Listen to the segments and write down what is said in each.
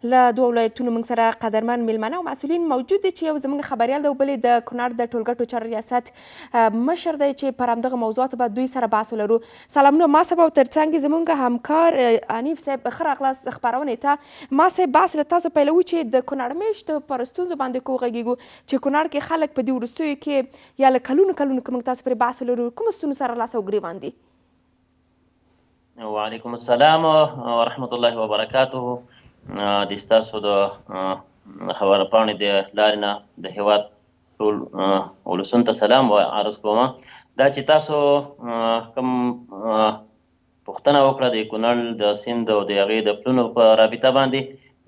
له دوه ولایتونو موږ سره قدرمن میلمانه او مسؤلین موجود دي چې یو زموږ خبریال دی او بل د کونړ د ټولګټو چارو ریاست مشر دی چې پر همدغه موضوعاتو به دوی سره بحث ولرو. سلامونه ما صاحب او ترڅنګ زموږ همکار حنیف صاحب ښه راغلاست خپرونې ته. ما صاحب بحث له تاسو پیلوو چې د کونړ میشتو پر ستونزو باندې وغږیږو چې کونړ کې خلک په دې وروستیو کې یا له کلونو که موږ تاسو پرې بحث ولرو کومو ستونزو سره لاس او ګریوان دي؟ وعلیکم السلام ورحمة الله وبرکاته. د ستاسو د خبره پاڼې د لارې نه د هېواد ټول ولسونو ته سلام عرض کوم. دا چې تاسو کوم پوښتنه وکړه د کونړ د سیند او د هغې د پلونو په رابطه باندې،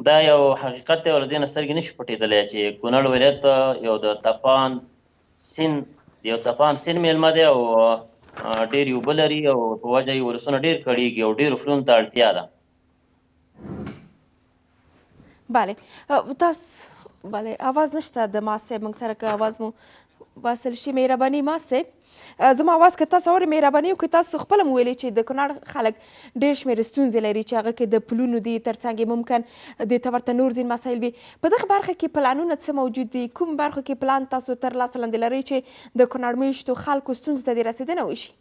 دا یو حقیقت دی او له دې نه سترګې نشي پټېدلی چې کونړ ولایت یو د تپان سیند میلمه دی او ډېر یې اوبه لري او په وجه یې ولسونه ډېر کړېږي او ډېرو فلونو ته اړتیا ده. بله تاسو بله آواز نشته د ما صاحب، موږ سره که آواز مو واصل شي مهرباني ما صاحب زما آواز که تاسو اورئ مهرباني وکړئ. تاسو خپله مو ویلې چې د کونړ خلک ډېر شمېر ستونزې لري چې هغه کې د پلونو دي، ترڅنګ یې ممکن دې ته ورته نور ځینې مسایل وي. په دغه برخه کې پلانونه څه موجود دي؟ کوم برخو کې پلان تاسو تر لاسه لاندې لرئ چې د کونړ میشتو خلکو ستونزو ته دې رسېدنه وشي؟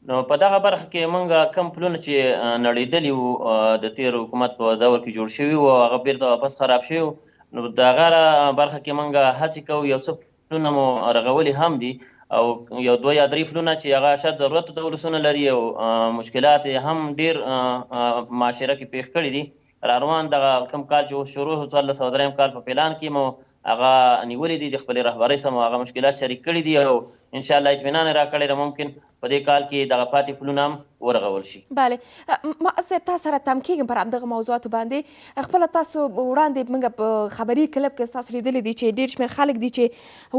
نو په دغه برخه کې موږ کم پلونه چې نړېدلي وو د تېر حکومت په دور کې جوړ شوي وو هغه بیرته واپس خراب شوي وو، نو د هغه برخه کې موږ هڅې کوو یو څه پلونه مو رغولي هم دي او یو دوه یا درې پلونه چې هغه شاید ضرورت د ولسونو لري او مشکلات یې هم ډېر معاشره کې پېښ کړي دي. را روان دغه کوم کال چې شروع 1403 کال په پلان کې مو هغه نیولې دي د خپلې رهبرۍ سره مو هغه مشکلات شریک کړي دي او انشاءالله اطمینان یې راکړی ده ممکن په دې کال کې دغه پاتې پلونه هم ورغول شي. بله ما صاحب تاسو سره تم کېږم پر همدغه موضوعاتو باندې. خپله تاسو وړاندې موږ په خبري کلب کې ستاسو لیدلي دي چې ډېر شمېر خلک دي چې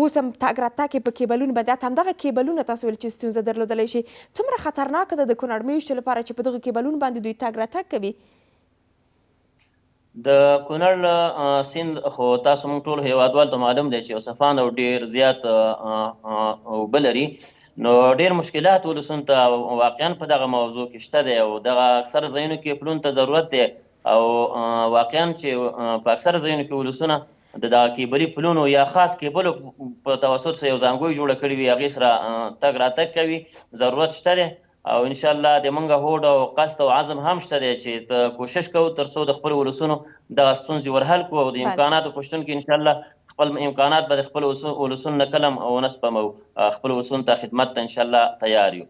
اوس هم تګ راتګ یې په کیبلونو باندې، حتی همدغه کیبلونه تاسو ویل چې ستونزه درلودلی شي، څومره خطرناکه ده د کونړ میشتو لپاره چې په دغو کیبلونو باندې دوی تګ راتګ کوي؟ د کونړ سیند خو تاسو موږ ټول هېوادوالو ته معلوم دی چې یو صفان او ډېر زیات اوبه لري، نو ډېر مشکلات ولسونو ته واقعا په دغه موضوع کې شته دی او دغه اکثره ځایونو کې پلونو ته ضرورت دی او واقعا چې په اکثره ځایونو کې ولسونه د دغه کیبلي پلونو یا خاص کیبلو په توسط سره یو ځانګوی جوړه کړې وي هغې سره تګ راتګ کوي، ضرورت شته دی او انشاءالله د موږ هوډ او قصد او عزم هم شته دی چې کوشش کوو تر څو د خپلو ولسونو دغه ستونزې ورحل کړو او د امکاناتو په شتون کې انشاءالله خپل امکانات به د خپلو ولسونو نه کله هم ونه سپمو، خپلو ولسونو ته خدمت ته انشاءالله تیار یو.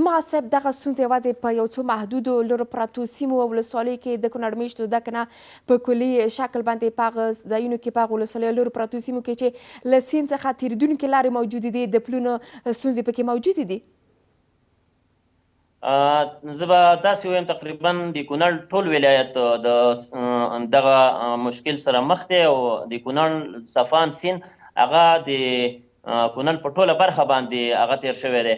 ما صاحب دغه ستونزې یوازې په یو څو محدودو لرو پرتو سیمو او ولسوالیو کې د کونړ میشتو ده که نه په کلي شکل باندې په هغه ځایونو کې په هغه ولسوالیو لرو پرتو سیمو کې چې له سیند څخه تېرېدونکې لارې موجودې دي، د پلونو ستونزې پکې موجودې دي؟ زه به داسې ووایم تقریبا د کونړ ټول ولایت د دغه مشکل سره مخ دی او د کونړ صفان سیند هغه د کونړ په ټوله برخه باندې هغه تیر شوی دی،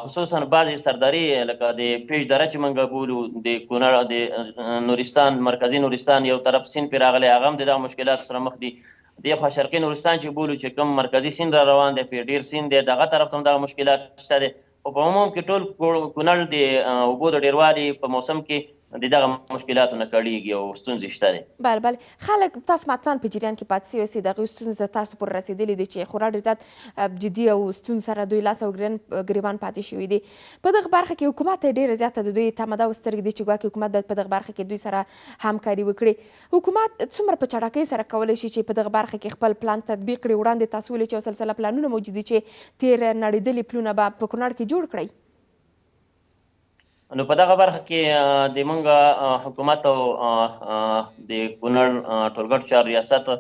خصوصا بعضې سرداري لکه د پیش دره چې موږ بولو د کونړ د نورستان مرکزي نورستان یو طرف سیند پرې راغلی هغه هم د دغه مشکلاتو سره مخ دي. دې خوا شرقي نورستان چې بولو چې کوم مرکزي سیند را روان دی پرې ډېر سیند دی دغه طرف ته هم دغه مشکلات شته دی خو په عموم کې ټول کونړ د اوبو د ډېروالي په موسم کې د دغه مشکلاتو نه کړېږي او ستونزې شته دی. بله بله خلک تاسو حتما په جریان کې پاتې سوي اوسئ، د هغوی ستونزې ته تاسو پورې رسېدلي دي چې خورا ډېر زیات جدي او ستونزو سره دوی لاس او ګریوان پاتې شوي دي. په دغه برخه کې حکومت ته ډېره زیاته د دوی تمه ده او سترګې دي چې ګواکې حکومت باید په دغه برخه کې دوی سره همکاري وکړي. حکومت څومره په چټکۍ سره کولی شي چې په دغه برخه کې خپل پلان تطبیق کړي؟ وړاندې تاسو ویلې چې یو سلسله پلانونه موجود دي چې تېر نړېدلي پلونه به په کونړ کې جوړ کړئ. نو په دغه برخه کې د موږ حکومت او د کونړ ټولګټو چارو ریاست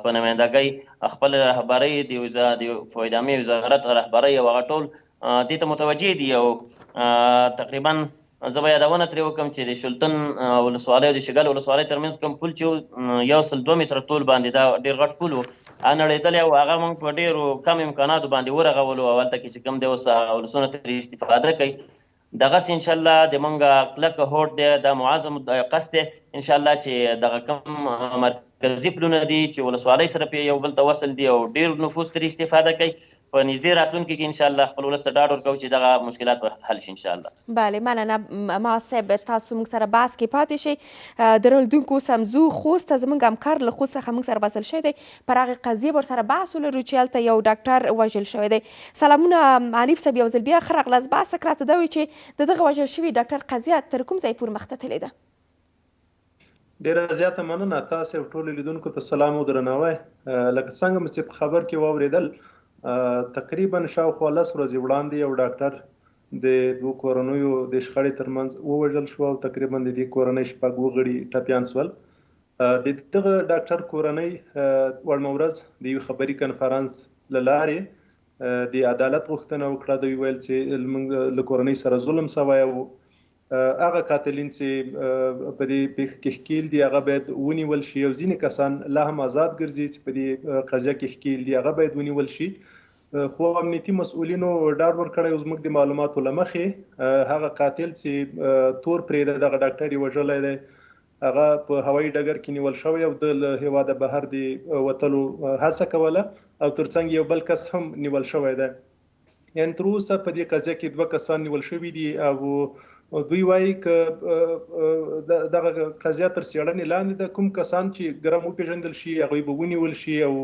په نمایندګۍ خپل رهبرۍ د فوید عامې وزارت رهبرۍ او هغه ټول دې ته متوجه دي او تقریبا زه به یادونه ترې وکړم چې د شلتن ولسوالۍ او د شګل ولسوالۍ ترمنځ کوم پل چې 102 متره طول باندې دا ډېر غټ پل و نړېدلی او هغه موږ په ډېرو کم امکاناتو باندې ورغولو او هلته کې چې کوم دی اوس ولسونه ترې استفاده کوي. دغسې انشاءالله د موږ کلکه هوډ دی دا معظم قصد دی انشاءالله چې دغه کوم مرکزي پلونه دي چې ولسوالۍ سره پرې یو بل ته وصل دي او ډېر نفوس ترې استفاده کوي په نږدې راتلونکي کې انشاءالله خپل ولس ته ډاډ ورکوو چې دغه مشکلات به حل شي انشاءالله. بله مننه ما صاحب، تاسو موږ سره بحث کې پاتې شئ. د رالېدونکو اوس هم ځو خوست ته. زموږ همکار له خوست څخه موږ سره بسل شوی دی، پر هغې قضیې به ورسره بحث ولرو چې هلته یو ډاکټر وژل شوی دی. سلامونه حنیف صاحب، یو ځل بیا ښه راغلاست. بحث څخه راته دا وایي چې د دغه وژل شوي ډاکټر قضیه تر کوم ځای پورې مخته تللې ده؟ ډیره زیاته مننه. تاسو ټولو لیدونکو ته سلام او درناوی. لکه څنګه مې چې په خبر کې واورېدل، تقریبا شاوخوا 10 ورځې وړاندې یو ډاکټر د دوه کورنیو د شخړې ترمنځ ووژل شو او تقریبا د دې کورنۍ 6 وګړي ټپیان شول. د دغه ډاکټر کورنۍ وړمه ورځ د یو خبري کنفرانس له لارې د عدالت غوښتنه وکړه. دوی ویل چې موږ له کورنۍ سره ظلم شوی او هغه قاتلین چې په دې پیښه کې ښکیل دي هغه باید ونیول شي، او ځینې کسان لا هم آزاد ګرځي چې په دې قضیه کې ښکیل دي هغه باید ونیول شي. خو امنیتي مسؤلینو ډاډ ورکړی او زموږ د معلوماتو له مخې هغه قاتل چې تور پرېږده دغه ډاکټر یې وژلی دی هغه په هوایي ډګر کې نیول شوی او د له هېواده بهر د وتلو هڅه کوله او ترڅنګ یو بل کس هم نیول شوی دی. یعنې تر اوسه په دې قضیه کې 2 کسان نیول شوي دي او دوی وایي که دغه قضیه تر څېړنې لاندې ده، کوم کسان چې ګرم وپېژندل شي هغوی به ونیول شي او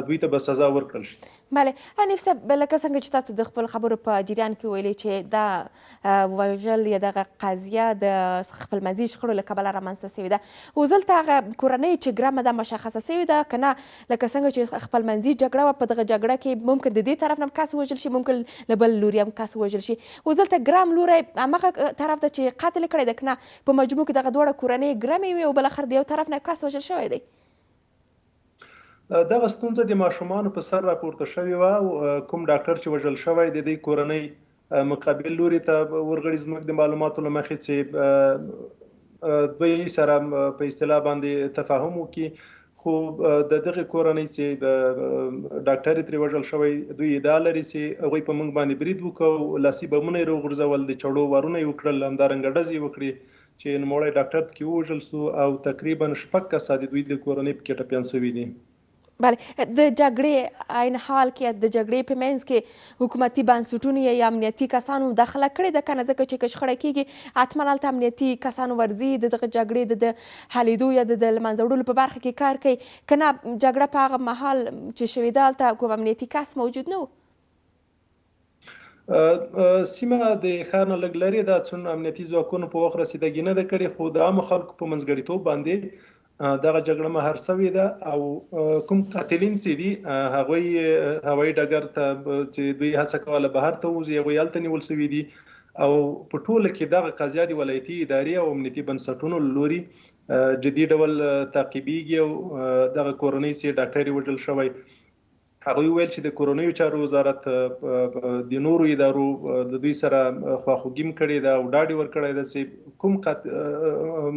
دوی ته به سزا ورکړل شي. بله حنیف صاحب، لکه څنګه چې تاسو د خپل خبرو په جریان کې ویلي چې دا وژل یا دغه قضیه د خپلمنځي شخړو له کبله رامنځته سوې ده، خو دلته هغه کورنۍ چې ګرمه ده مشخصه سوې ده که نه؟ لکه څنګه چې خپلمنځي جګړه وه، په دغه جګړه کې ممکن د دې طرف نه کس وژل شي، ممکن له بل لوري هم کس وژل شي. اوس دلته ګرم لوری همغه طرف ده چې قتل یې کړی ده که نه؟ په مجموع کې دغه دواړه کورنۍ ګرمې وې او بالاخره د یو طرف نه کس وژل شوی دی. دغه ستونزه د ماشومانو په سر راپورته شوې وه او کوم ډاکټر چې وژل شوی د دې کورنۍ مقابل لوري ته ورغړي زموږ د معلوماتو له مخې چې دوی سره په اصطلاح باندې تفاهم وکړي. خو د دغه کورنۍ چې ډاکټر ترې وژل شوی دوی ادعا لري چې هغوی په موږ باندې برید وکړ، لاسي بمونه یې راوغورځول، د چړو وارونه یې وکړل، همدارنګه ډزې یې وکړې چې نوموړی ډاکټر پکې ووژل سو او تقریبا 6 کسه د دوی د کورنۍ پکې ټپیان شوي دي. بله، د جګړې عین حال کې د جګړې په منځ کې حکومتي بنسټونو یا امنیتي کسانو مداخله کړې ده که نه؟ ځکه چې که شخړه کېږي حتما هلته امنیتي کسانو ورځي د دغه جګړې د حلېدو یا د له منځه وړلو په برخه کې کار کوي، که نه جګړه په هغه مهال چې شوې ده هلته کوم امنیتي کس موجود نه و؟ سیمه د ښار نه لږ لرې ده، څون امنیتي ځواکونو په وخت رسېدګي نه ده کړې، خو د عامو خلکو په منځګړیتوب باندې دغه جګړه مهار شوې ده او کوم قاتلین چې دي هغوی هوایي ډګر ته چې دوی هڅه کوله بهر ته ووځي هغوی هلته نیول شوي دي او په ټوله کې دغه قضیه د ولایتي ادارې او امنیتي بنسټونو له لوري جدي ډول تعقیبېږي او دغه کورنۍ چې ډاکټر یې وژل شوی هغوی ویل چې د کورنیو چارو وزارت د نورو ادارو د دوی سره خواخوږي کړې ده او ډاډ یې ورکړی ده چې کوم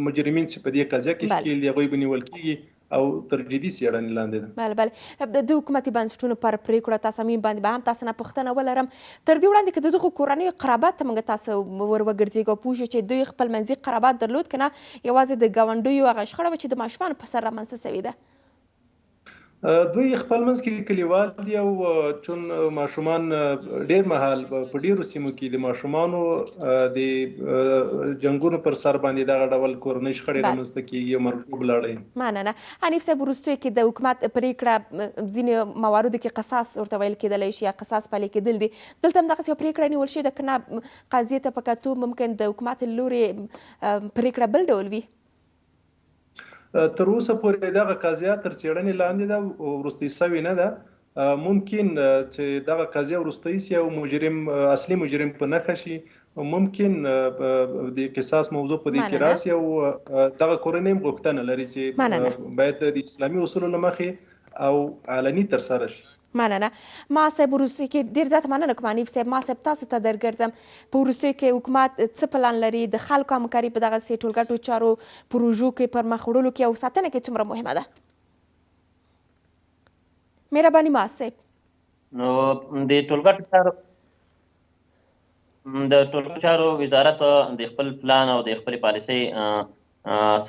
مجرمین چې په دې قضیه کې ښکیل دي هغوی به نیول کېږي او تر جدي څېړنې لاندې ده. بله، د حکومتي بنسټونو پر پرېکړو تصامیم باندې به هم تاسو نه پوښتنه ولرم. تر دې وړاندې که د دغو کورنیو قرابت ته موږ تاسو ور وګرځېږو او پوه شو چې دوی خپلمنځي قرابت درلود که نه یوازې د ګاونډیو هغه شخړه وه چې د ماشومانو په سر رامنځته سوې ده؟ دوی خپل منځ کې کلیوال دي او چون ماشومان ډیر مهال په ډیرو سیمو کې د ماشومانو د جنګونو پر سر باندې دغه ډول کورنۍ شخړې رامنځته کېږي او مرغوب لاړی. مننه. حنیف صاحب، وروستیو کې د حکومت پرېکړه ځینې مواردو کې قصاص ورته ویل کېدلی شي یا قصاص پلی کېدل دي، دلته هم دغسې یو پرېکړه نیول شوې ده که نه قضیې ته په کتو ممکن د حکومت له لورې پرېکړه بل ډول وي؟ تر اوسه پورې دغه قضیه تر څېړنې لاندې ده او وروستۍ سوې نه ده. ممکن چې دغه قضیه وروستۍ سي او اصلي مجرم په نښه شي، ممکن د قصاص موضوع په دې کې راسي او دغه کورنۍ هم غوښتنه لري چې باید د اسلامي اصولو له مخې او علني ترسره شي. مننه. ما صاحب، وروستیو کې ډېر زیاته مننه کوم حنیف صاحب. ما صاحب، تاسو ته درګرځم، په وروستیو کې حکومت څه پلان لري د خلکو همکاري په دغسې ټولګټو چارو پروژو کې پر مخ وړلو کې او ساتنه کې څومره مهمه ده؟ مهرباني ما صاحب. نو د ټولګټو چارو وزارت د خپل پلان او د خپلې پالیسۍ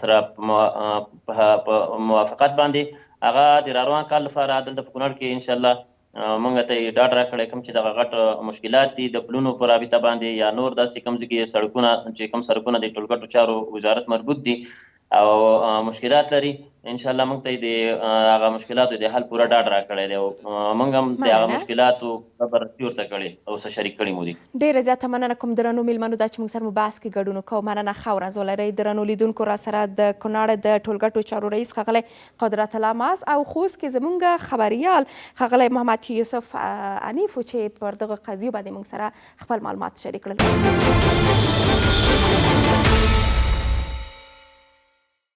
سره په موافقت باندې هغه د راروان کال لپاره دلته په کونړ کې انشاءالله موږ ته یې ډاډ راکړی کوم چې دغه غټ مشکلات دي د پلونو په رابطه باندې یا نور داسې کوم ځای کې سړکونه چې کوم سړکونه د ټولګټو چارو وزارت مربوط دي او مشکلات لري انشاءالله موږ ته یې د هغه مشکلاتو د حل پوره ډاډ راکړی دی او موږ هم د هغه مشکلاتو خبر ورته کړې او څه شریک کړي مو دي. ډېره زیاته مننه کوم درنو میلمنو دا چې موږ سره مو بحث کې ګډون وکړو. مننه ښه ورځ ولرئ. درنو لیدونکو را سره د کونړ د ټولګټو چارو رئیس ښاغلی قدرت الله ماس او خوست کې زموږ خبریال ښاغلی محمد یوسف انیف چې پر دغه قضیو باندې موږ سره خپل معلومات شریک کړل.